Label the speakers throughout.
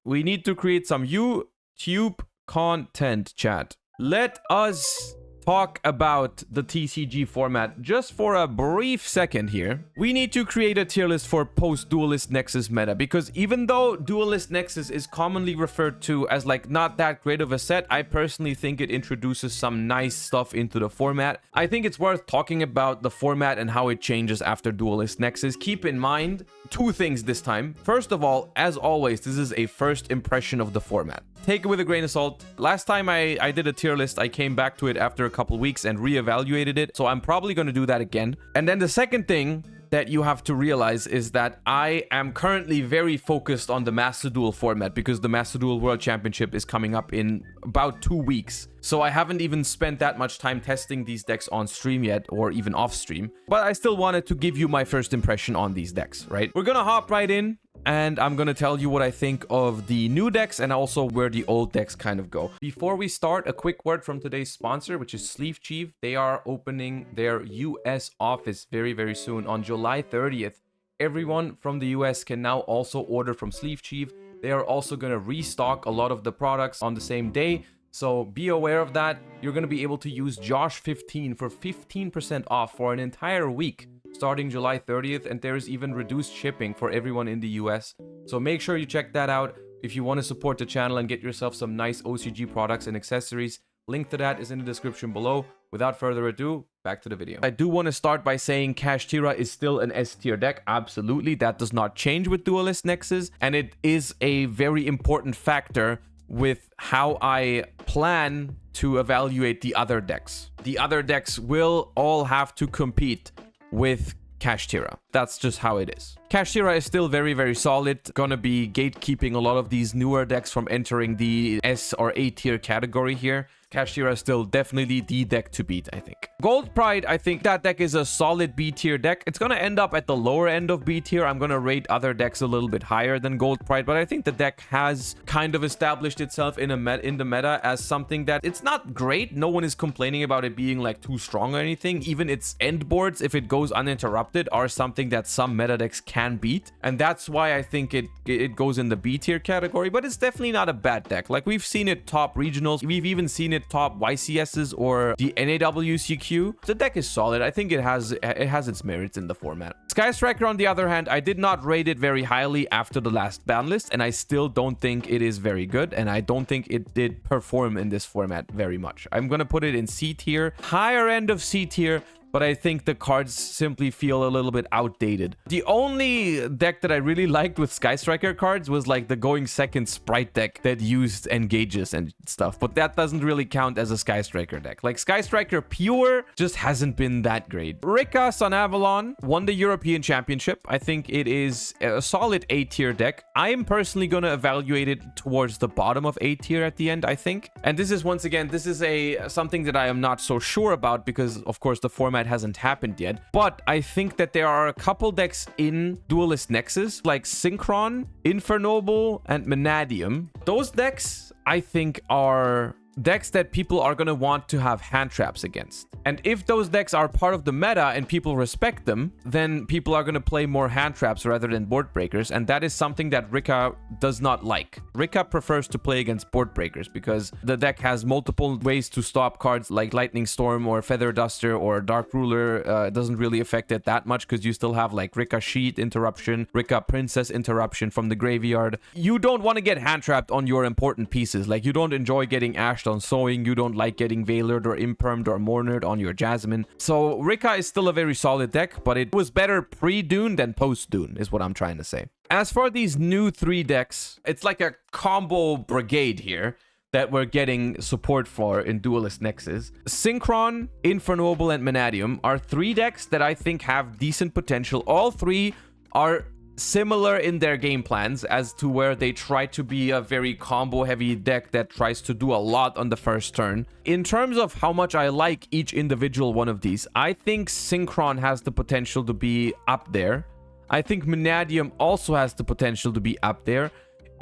Speaker 1: We need to create some YouTube content, chat. Let us talk about the TCG format just for a brief second here. We need to create a tier list for post-Duelist Nexus meta, because even though Duelist Nexus is commonly referred to as like not that great of a set, I personally think it introduces some nice stuff into the format. I think it's worth talking about the format and how it changes after Duelist Nexus. Keep in mind two things this time. First of all, as always, this is a first impression of the format. Take it with a grain of salt. Last time I did a tier list, I came back to it after a couple weeks and reevaluated it. So I'm probably going to do that again. And then the second thing that you have to realize is that I am currently very focused on the Master Duel format, because the Master Duel World Championship is coming up in about 2 weeks. So I haven't even spent that much time testing these decks on stream yet, or even off stream. But I still wanted to give you my first impression on these decks, right? We're gonna hop right in, and I'm gonna tell you what I think of the new decks and also where the old decks kind of go. Before we start, a quick word from today's sponsor, which is Sleeve Chief. They are opening their US office very, very soon on July 30th. Everyone from the US can now also order from Sleeve Chief. They are also gonna restock a lot of the products on the same day. So be aware of that. You're going to be able to use Josh15 for 15% off for an entire week starting July 30th. And there is even reduced shipping for everyone in the US. So make sure you check that out if you want to support the channel and get yourself some nice OCG products and accessories. Link to that is in the description below. Without further ado, back to the video. I do want to start by saying Kashtira is still an S tier deck. Absolutely. That does not change with Duelist Nexus. And it is a very important factor with how I plan to evaluate the other decks. The other decks will all have to compete with Kashtira. That's just how it is. Kashtira is still very, very solid. Gonna be gatekeeping a lot of these newer decks from entering the S or A tier category here. Kashtira is still definitely the deck to beat, I think. Gold Pride, I think that deck is a solid B tier deck. It's gonna end up at the lower end of B tier. I'm gonna rate other decks a little bit higher than Gold Pride, but I think the deck has kind of established itself in the meta as something that it's not great. No one is complaining about it being like too strong or anything. Even its end boards, if it goes uninterrupted, are something that some meta decks can beat, and that's why I think it goes in the B tier category. But it's definitely not a bad deck. Like, we've seen it top regionals, we've even seen it top YCSs or the NAWCQ. The deck is solid. I think it has its merits in the format. Sky Striker, on the other hand, I did not rate it very highly after the last ban list, and I still don't think it is very good, and I don't think it did perform in this format very much. I'm gonna put it in C tier, higher end of C tier, but I think the cards simply feel a little bit outdated. The only deck that I really liked with Sky Striker cards was like the going second Sprite deck that used engages and stuff, but that doesn't really count as a Sky Striker deck. Like, Sky Striker Pure just hasn't been that great. Rika Sun Avalon won the European Championship. I think it is a solid A tier deck. I am personally going to evaluate it towards the bottom of A tier at the end, I think. And this is, once again, this is something that I am not so sure about, because of course the format hasn't happened yet. But I think that there are a couple decks in Duelist Nexus like Synchron, Infernoble, and Manadium. Those decks, I think, are decks that people are going to want to have hand traps against. And if those decks are part of the meta and people respect them, then people are going to play more hand traps rather than board breakers. And that is something that Rika does not like. Rika prefers to play against board breakers because the deck has multiple ways to stop cards like Lightning Storm or Feather Duster or Dark Ruler. It doesn't really affect it that much because you still have like Rika Sheet interruption, Rika Princess interruption from the graveyard. You don't want to get hand trapped on your important pieces. Like, you don't enjoy getting ashed on Sowing, you don't like getting Veilered or Impermed or Mournered on your Jasmine. So Rika is still a very solid deck, but it was better pre-Dune than post-Dune is what I'm trying to say. As for these new 3 decks, it's like a combo brigade here that we're getting support for in Duelist Nexus. Synchron, Infernoble, and Manadium are 3 decks that I think have decent potential. All 3 are similar in their game plans as to where they try to be a very combo heavy deck that tries to do a lot on the first turn. In terms of how much I like each individual one of these, I think Synchron has the potential to be up there. I think Manadium also has the potential to be up there.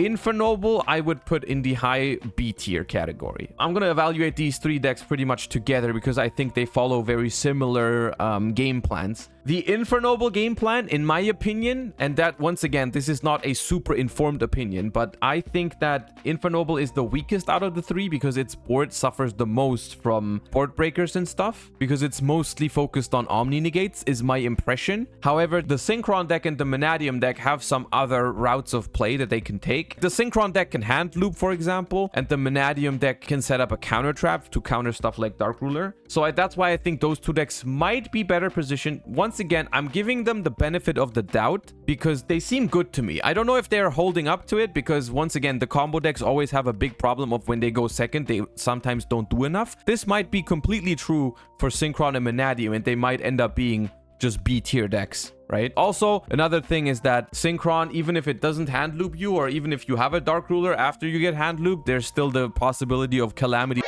Speaker 1: Infernoble, I would put in the high B tier category. I'm going to evaluate these 3 decks pretty much together because I think they follow very similar game plans. The Infernoble game plan, in my opinion, and that, once again, this is not a super informed opinion, but I think that Infernoble is the weakest out of the 3 because its board suffers the most from board breakers and stuff, because it's mostly focused on Omni Negates, is my impression. However, the Synchron deck and the Mannadium deck have some other routes of play that they can take. The Synchron deck can hand loop, for example, and the Mannadium deck can set up a counter trap to counter stuff like Dark Ruler. So that's why I think those 2 decks might be better positioned. Once again, I'm giving them the benefit of the doubt because they seem good to me. I don't know if they're holding up to it because, once again, the combo decks always have a big problem of when they go second, they sometimes don't do enough. This might be completely true for Synchron and Mannadium, and they might end up being just B tier decks, right? Also, another thing is that Synchron, even if it doesn't hand loop you, or even if you have a Dark Ruler after you get hand looped, there's still the possibility of Calamity.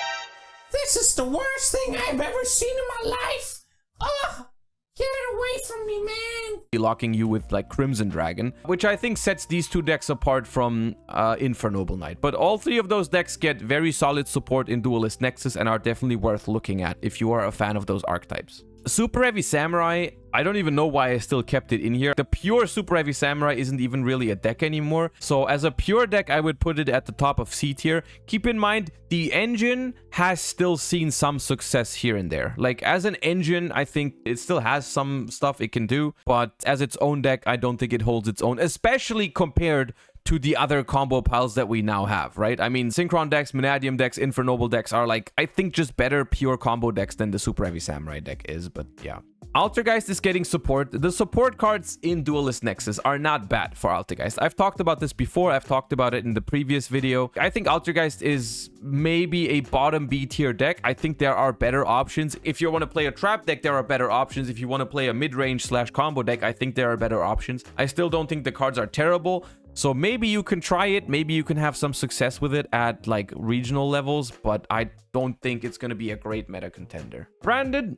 Speaker 2: This is the worst thing I've ever seen in my life. Ugh. Get it away from me, man!
Speaker 1: Locking you with like Crimson Dragon, which I think sets these 2 decks apart from Infernoble Knight. But all 3 of those decks get very solid support in Duelist Nexus and are definitely worth looking at if you are a fan of those archetypes. Super Heavy Samurai, I don't even know why I still kept it in here. The pure Super Heavy Samurai isn't even really a deck anymore. So as a pure deck, I would put it at the top of C tier. Keep in mind, the engine has still seen some success here and there. Like, as an engine, I think it still has some stuff it can do. But as its own deck, I don't think it holds its own, especially compared to the other combo piles that we now have, right? I mean, Synchron decks, Mannadium decks, Infernoble decks are like, I think, just better pure combo decks than the Super Heavy Samurai deck is, but yeah. Altergeist is getting support. The support cards in Duelist Nexus are not bad for Altergeist. I've talked about this before. I've talked about it in the previous video. I think Altergeist is maybe a bottom B tier deck. I think there are better options. If you want to play a trap deck, there are better options. If you want to play a mid-range / combo deck, I think there are better options. I still don't think the cards are terrible. So maybe you can try it. Maybe you can have some success with it at like regional levels, but I don't think it's going to be a great meta contender. Branded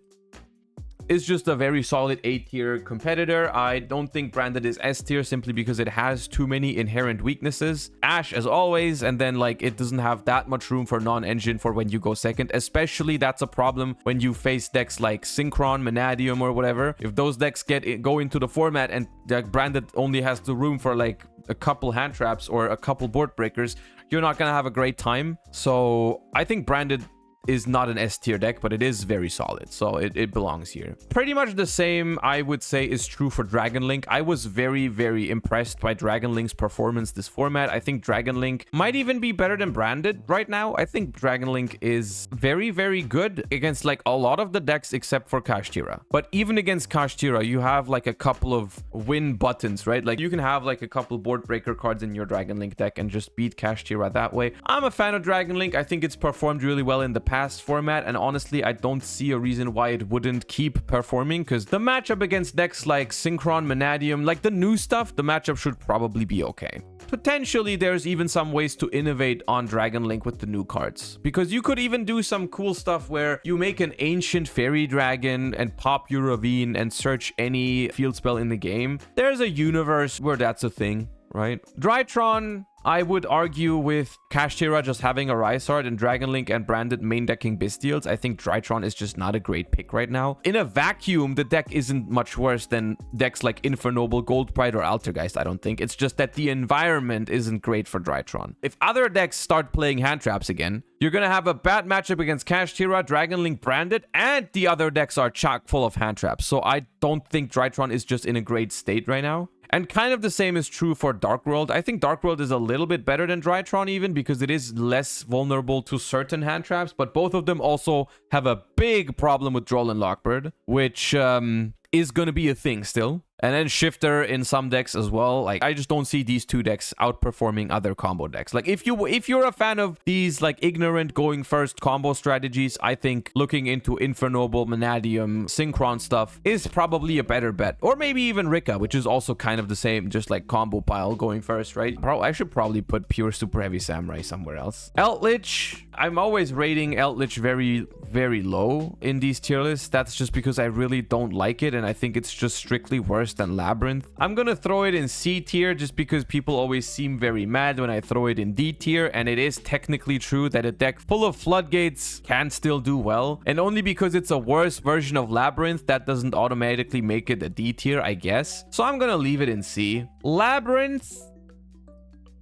Speaker 1: is just a very solid A tier competitor. I don't think Branded is S tier simply because it has too many inherent weaknesses. Ash as always, and then like it doesn't have that much room for non-engine for when you go second. Especially that's a problem when you face decks like Synchron, Mannadium, or whatever. If those decks go into the format and like Branded only has the room for like a couple hand traps or a couple board breakers, you're not gonna have a great time. So I think Branded is not an S tier deck, but it is very solid, so it belongs here. Pretty much the same, I would say, is true for Dragon Link. I was very, very impressed by Dragon Link's performance this format. I think Dragon Link might even be better than Branded right now. I think Dragon Link is very, very good against like a lot of the decks except for Kashtira. But even against Kashtira, you have like a couple of win buttons, right? Like you can have like a couple board breaker cards in your Dragon Link deck and just beat Kashtira that way. I'm a fan of Dragon Link. I think it's performed really well in the past format, and honestly, I don't see a reason why it wouldn't keep performing, because the matchup against decks like Synchron, Mannadium, like the new stuff, the matchup should probably be okay. Potentially, there's even some ways to innovate on Dragon Link with the new cards, because you could even do some cool stuff where you make an ancient fairy dragon and pop your Ravine and search any field spell in the game. There's a universe where that's a thing, right? Drytron, I would argue with Kashtira just having a Rysard and Dragon Link and Branded main decking Bystials. I think Drytron is just not a great pick right now. In a vacuum, the deck isn't much worse than decks like Infernoble, Goldpride, or Altergeist, I don't think. It's just that the environment isn't great for Drytron. If other decks start playing hand traps again, you're gonna have a bad matchup against Kashtira, Dragon Link, Branded, and the other decks are chock full of hand traps. So I don't think Drytron is just in a great state right now. And kind of the same is true for Dark World. I think Dark World is a little bit better than Drytron even, because it is less vulnerable to certain hand traps, but both of them also have a big problem with Droll and Lockbird, which is going to be a thing still. And then Shifter in some decks as well. Like, I just don't see these two decks outperforming other combo decks. Like, if you're a fan of these like ignorant going first combo strategies, I think looking into Infernoble, Mannadium, Synchron stuff is probably a better bet. Or maybe even Rika, which is also kind of the same, just like combo pile going first, right? I should probably put pure Super Heavy Samurai somewhere else. Eldritch, I'm always rating Eldritch very, very low in these tier lists. That's just because I really don't like it, and I think it's just strictly worse worse than Labyrinth. I'm gonna throw it in C tier just because people always seem very mad when I throw it in D tier, and it is technically true that a deck full of floodgates can still do well, and only because it's a worse version of Labyrinth, that doesn't automatically make it a D tier, I guess. So I'm gonna leave it in C. Labyrinth,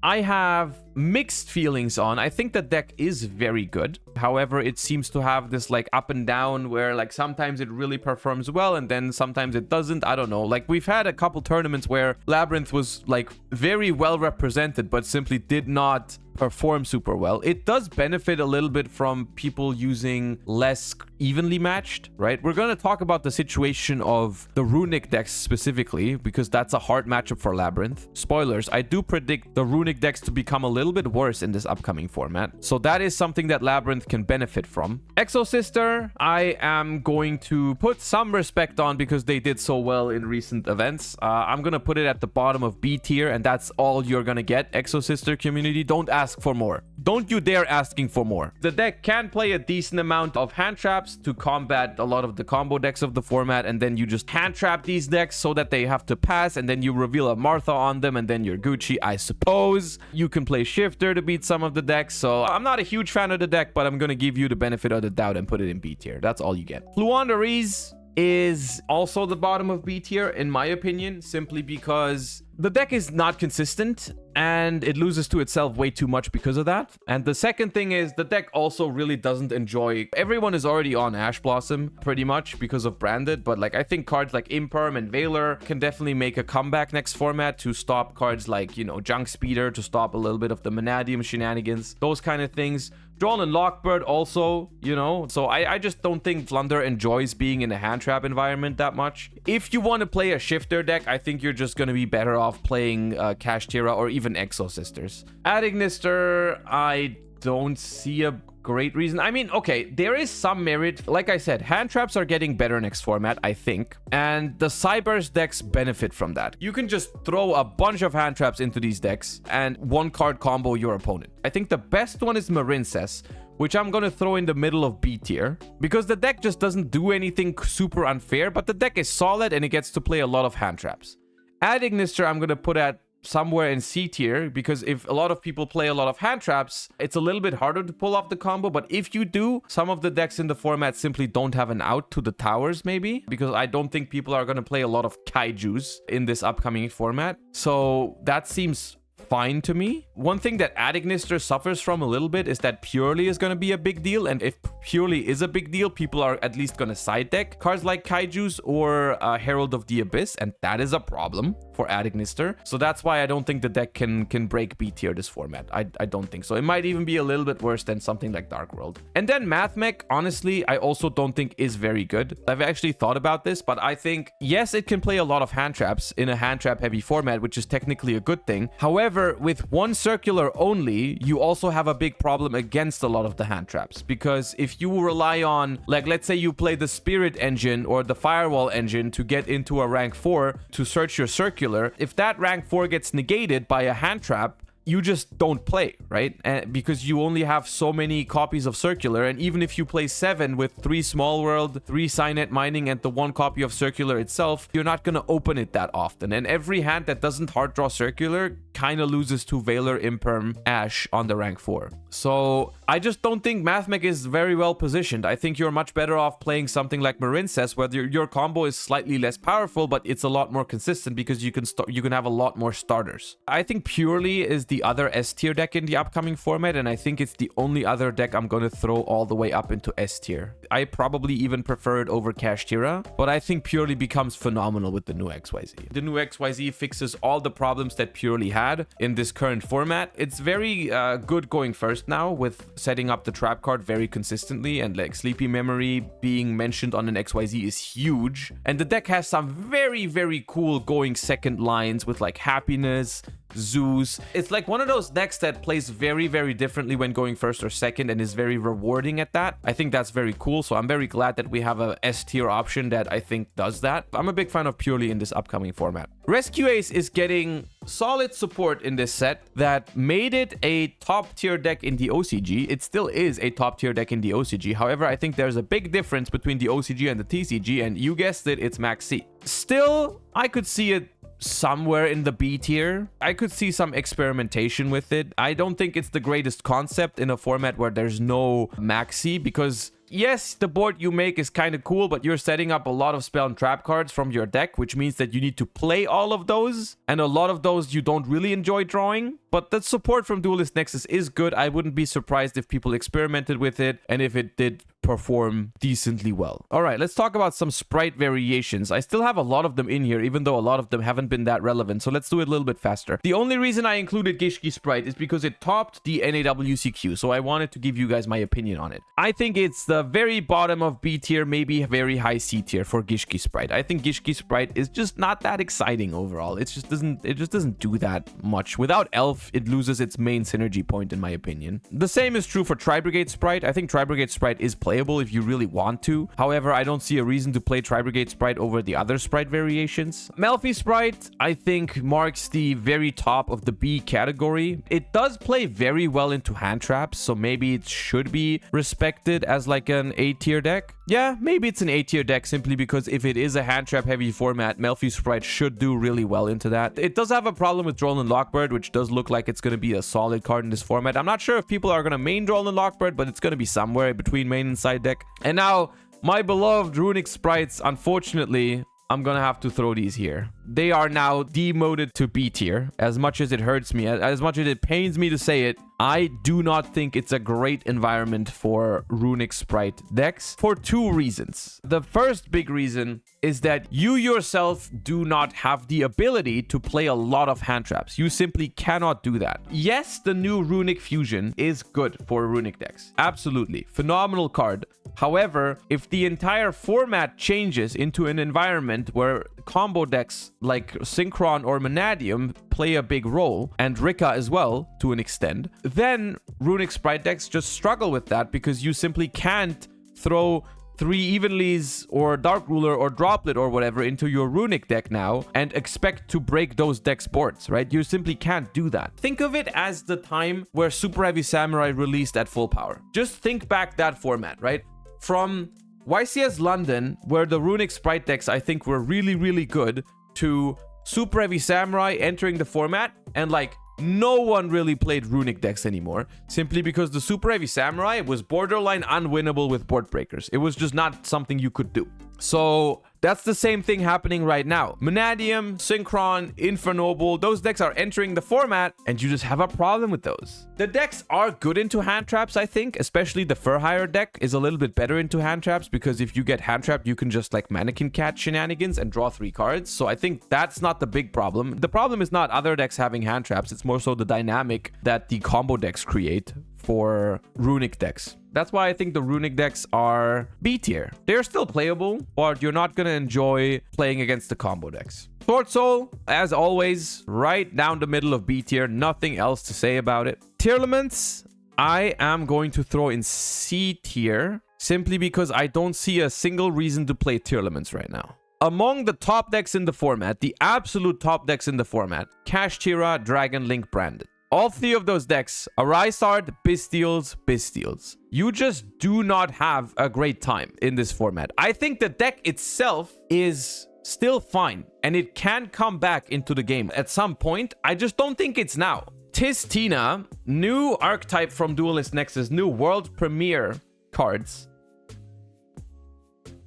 Speaker 1: I have mixed feelings on. I think the deck is very good. However, it seems to have this like up and down where like sometimes it really performs well and then sometimes it doesn't. I don't know. Like we've had a couple tournaments where Labyrinth was like very well represented but simply did not perform super well. It does benefit a little bit from people using less evenly matched, right? We're going to talk about the situation of the Runic decks specifically because that's a hard matchup for Labyrinth. Spoilers, I do predict the Runic decks to become a little bit worse in this upcoming format. So that is something that Labyrinth can benefit from. Exo Sister, I am going to put some respect on because they did so well in recent events. I'm going to put it at the bottom of B tier, and that's all you're going to get. Exo Sister community, don't ask for more. Don't you dare asking for more. The deck can play a decent amount of hand traps to combat a lot of the combo decks of the format, and then you just hand trap these decks so that they have to pass, and then you reveal a Martha on them, and then you're Gucci, I suppose. You can play Shifter to beat some of the decks, so I'm not a huge fan of the deck, but I'm gonna give you the benefit of the doubt and put it in B tier. That's all you get. Fluanderies is also the bottom of B tier in my opinion, simply because the deck is not consistent and it loses to itself way too much because of that. And the second thing is the deck also really doesn't enjoy... Everyone is already on Ash Blossom pretty much because of Branded, but like I think cards like Imperm and Valor can definitely make a comeback next format to stop cards like, you know, Junk Speeder, to stop a little bit of the Manadium shenanigans, those kind of things. Droll and Lockbird also, you know, so I just don't think Flunder enjoys being in a hand trap environment that much. If you want to play a Shifter deck, I think you're just going to be better off playing Kashtira or even Exo Sisters. At Ignister, I don't see a great reason. I mean, okay, there is some merit. Like I said, hand traps are getting better next format, I think. And the Cyberse decks benefit from that. You can just throw a bunch of hand traps into these decks and one card combo your opponent. I think the best one is Marincess, which I'm going to throw in the middle of B tier because the deck just doesn't do anything super unfair, but the deck is solid and it gets to play a lot of hand traps. At Ignister, I'm going to put at somewhere in C tier because if a lot of people play a lot of hand traps, it's a little bit harder to pull off the combo. But if you do, some of the decks in the format simply don't have an out to the towers, maybe, because I don't think people are going to play a lot of kaijus in this upcoming format. So that seems fine to me. One thing that At Ignister suffers from a little bit is that Purely is going to be a big deal, and if Purely is a big deal, people are at least going to side deck cards like Kaijus or Herald of the Abyss, and that is a problem for At Ignister. So that's why I don't think the deck can break B tier this format. I don't think so. It might even be a little bit worse than something like Dark World. And then Mathmech, honestly, I also don't think is very good. I've actually thought about this, but I think, yes, it can play a lot of hand traps in a hand trap heavy format, which is technically a good thing. However, with one circular only, you also have a big problem against a lot of the hand traps, because if you rely on, like, let's say you play the Spirit engine or the Firewall engine to get into a rank 4 to search your circular, if that rank 4 gets negated by a hand trap, you just don't play, right? Because you only have so many copies of Circular, and even if you play 7 with 3 Small World, 3 Signet Mining, and the 1 copy of Circular itself, you're not going to open it that often. And every hand that doesn't hard draw Circular kind of loses to Valor, Imperm, Ash on the rank 4. So I just don't think Mathmech is very well positioned. I think you're much better off playing something like Marincess, where your combo is slightly less powerful, but it's a lot more consistent because you can have a lot more starters. I think Purely is the other S tier deck in the upcoming format, and I think it's the only other deck I'm going to throw all the way up into S tier. I probably even prefer it over Kashtira, but I think Purely becomes phenomenal with the new XYZ. The new XYZ fixes all the problems that Purely had in this current format. It's very good going first now with setting up the trap card very consistently, and like Sleepy Memory being mentioned on an XYZ is huge. And the deck has some very, very cool going second lines with like Happiness, Zeus. It's like one of those decks that plays very, very differently when going first or second and is very rewarding at that. I think that's very cool. So I'm very glad that we have a S tier option that I think does that. I'm a big fan of Purely in this upcoming format. Rescue Ace is getting solid support in this set that made it a top tier deck in the OCG. It still is a top tier deck in the OCG. However, I think there's a big difference between the OCG and the TCG, and you guessed it, it's Max C. Still, I could see it somewhere in the B tier. I could see some experimentation with it. I don't think it's the greatest concept in a format where there's no maxi, because yes, the board you make is kind of cool, but you're setting up a lot of spell and trap cards from your deck, which means that you need to play all of those, and a lot of those you don't really enjoy drawing. But the support from Duelist Nexus is good. I wouldn't be surprised if people experimented with it and if it did perform decently well. All right, let's talk about some sprite variations. I still have a lot of them in here, even though a lot of them haven't been that relevant. So let's do it a little bit faster. The only reason I included Gishki Sprite is because it topped the NAWCQ. So I wanted to give you guys my opinion on it. I think it's the very bottom of B tier, maybe very high C tier for Gishki Sprite. I think Gishki Sprite is just not that exciting overall. It just doesn't do that much. Without Elf, it loses its main synergy point in my opinion. The same is true for Tri-Brigade Sprite. I think Tri-Brigade Sprite is playable if you really want to. However, I don't see a reason to play Tri-Brigade Sprite over the other Sprite variations. Melfi Sprite, I think, marks the very top of the B category. It does play very well into hand traps, so maybe it should be respected as like an A tier deck. Yeah, maybe it's an A tier deck simply because if it is a hand trap heavy format, Melfi Sprite should do really well into that. It does have a problem with Droll and Lockbird, which does look like it's going to be a solid card in this format. I'm not sure if people are going to main Droll and Lockbird, but it's going to be somewhere between main and side deck. And now, my beloved Runic Sprites, unfortunately, I'm gonna have to throw these here. They are now demoted to B tier. As much as it hurts me, as much as it pains me to say it, I do not think it's a great environment for Runic Sprite decks for two reasons. The first big reason is that you yourself do not have the ability to play a lot of hand traps. You simply cannot do that. Yes, the new Runic Fusion is good for Runic decks. Absolutely. Phenomenal card. However, if the entire format changes into an environment where combo decks like Synchron or Vanadium play a big role, and Rika as well to an extent, then Runic Sprite decks just struggle with that because you simply can't throw 3 Evenlies or Dark Ruler or Droplet or whatever into your Runic deck now and expect to break those decks' boards, right? You simply can't do that. Think of it as the time where Super Heavy Samurai released at full power. Just think back that format, right? From YCS London, where the Runic Sprite decks I think were really, really good, to Super Heavy Samurai entering the format, and like no one really played Runic decks anymore, simply because the Super Heavy Samurai was borderline unwinnable with board breakers. It was just not something you could do. So that's the same thing happening right now. Vanadium, Synchron, Infernoble, those decks are entering the format and you just have a problem with those. The decks are good into hand traps, I think, especially the Fur Hire deck is a little bit better into hand traps because if you get hand trapped, you can just like Mannequin Cat shenanigans and draw 3 cards. So I think that's not the big problem. The problem is not other decks having hand traps. It's more so the dynamic that the combo decks create for Runic decks. That's why I think the Runic decks are B tier. They're still playable, but you're not going to enjoy playing against the combo decks. Sword Soul, as always, right down the middle of B tier. Nothing else to say about it. Tearlaments, I am going to throw in C tier simply because I don't see a single reason to play Tearlaments right now. Among the top decks in the format, the absolute top decks in the format, Kashtira, Dragon Link, Branded. All 3 of those decks, Arisard, Bystials. You just do not have a great time in this format. I think the deck itself is still fine, and it can come back into the game at some point. I just don't think it's now. Tistina, new archetype from Duelist Nexus, new world premiere cards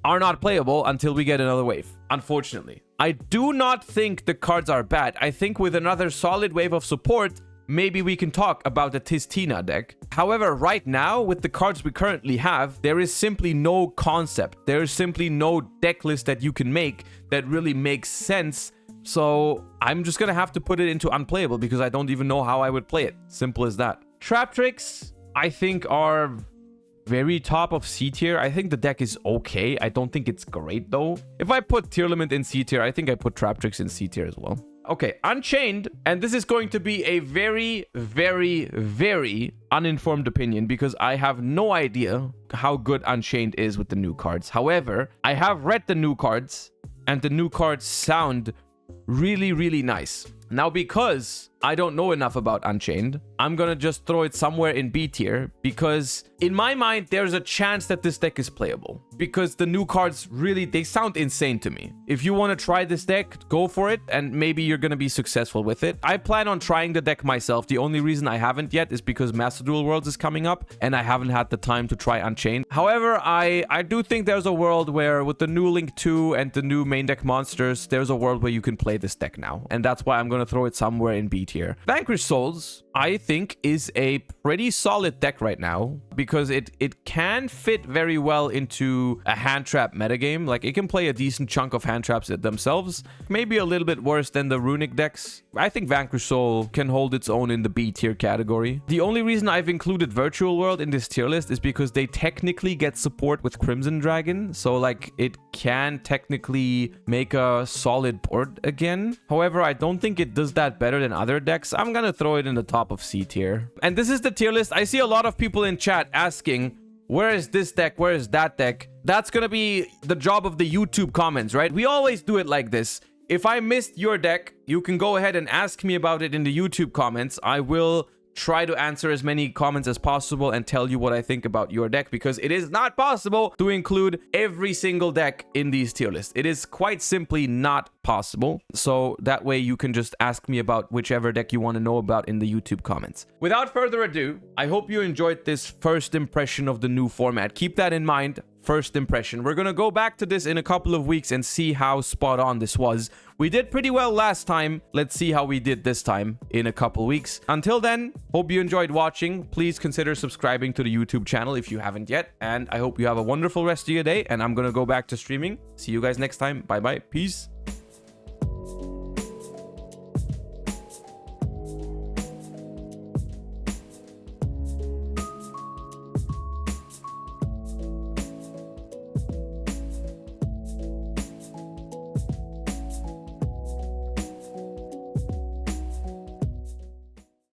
Speaker 1: are not playable until we get another wave, unfortunately. I do not think the cards are bad. I think with another solid wave of support, maybe we can talk about the Tistina deck. However, right now, with the cards we currently have, there is simply no concept. There is simply no deck list that you can make that really makes sense. So I'm just going to have to put it into unplayable because I don't even know how I would play it. Simple as that. Trap Tricks, I think, are very top of C tier. I think the deck is okay. I don't think it's great, though. If I put Tearlament in C tier, I think I put Trap Tricks in C tier as well. Okay, Unchained, and this is going to be a very, very, very uninformed opinion because I have no idea how good Unchained is with the new cards. However, I have read the new cards, and the new cards sound really, really nice. Now, because I don't know enough about Unchained, I'm gonna just throw it somewhere in B tier because in my mind, there's a chance that this deck is playable because the new cards really, they sound insane to me. If you want to try this deck, go for it and maybe you're gonna be successful with it. I plan on trying the deck myself. The only reason I haven't yet is because Master Duel Worlds is coming up and I haven't had the time to try Unchained. However, I do think there's a world where with the new Link 2 and the new main deck monsters, there's a world where you can play this deck now. And that's why I'm gonna throw it somewhere in B tier. Vanquish Souls, I think, is a pretty solid deck right now because it can fit very well into a hand trap metagame. Like, it can play a decent chunk of hand traps themselves. Maybe a little bit worse than the Runic decks. I think Vanquish Soul can hold its own in the B tier category. The only reason I've included Virtual World in this tier list is because they technically get support with Crimson Dragon. So, like, it can technically make a solid board again. However, I don't think it does that better than other decks. I'm gonna throw it in the top of C tier. And this is the tier list. I see a lot of people in chat asking, where is this deck? Where is that deck? That's gonna be the job of the YouTube comments, right? We always do it like this. If I missed your deck, you can go ahead and ask me about it in the YouTube comments. I will try to answer as many comments as possible and tell you what I think about your deck because it is not possible to include every single deck in these tier lists. It is quite simply not possible. So that way you can just ask me about whichever deck you want to know about in the YouTube comments. Without further ado, I hope you enjoyed this first impression of the new format. Keep that in mind. First impression. We're gonna go back to this in a couple of weeks and see how spot on this was. We did pretty well last time. Let's see how we did this time in a couple weeks. Until then, hope you enjoyed watching. Please consider subscribing to the YouTube channel if you haven't yet. And I hope you have a wonderful rest of your day. And I'm gonna go back to streaming. See you guys next time. Bye bye. Peace.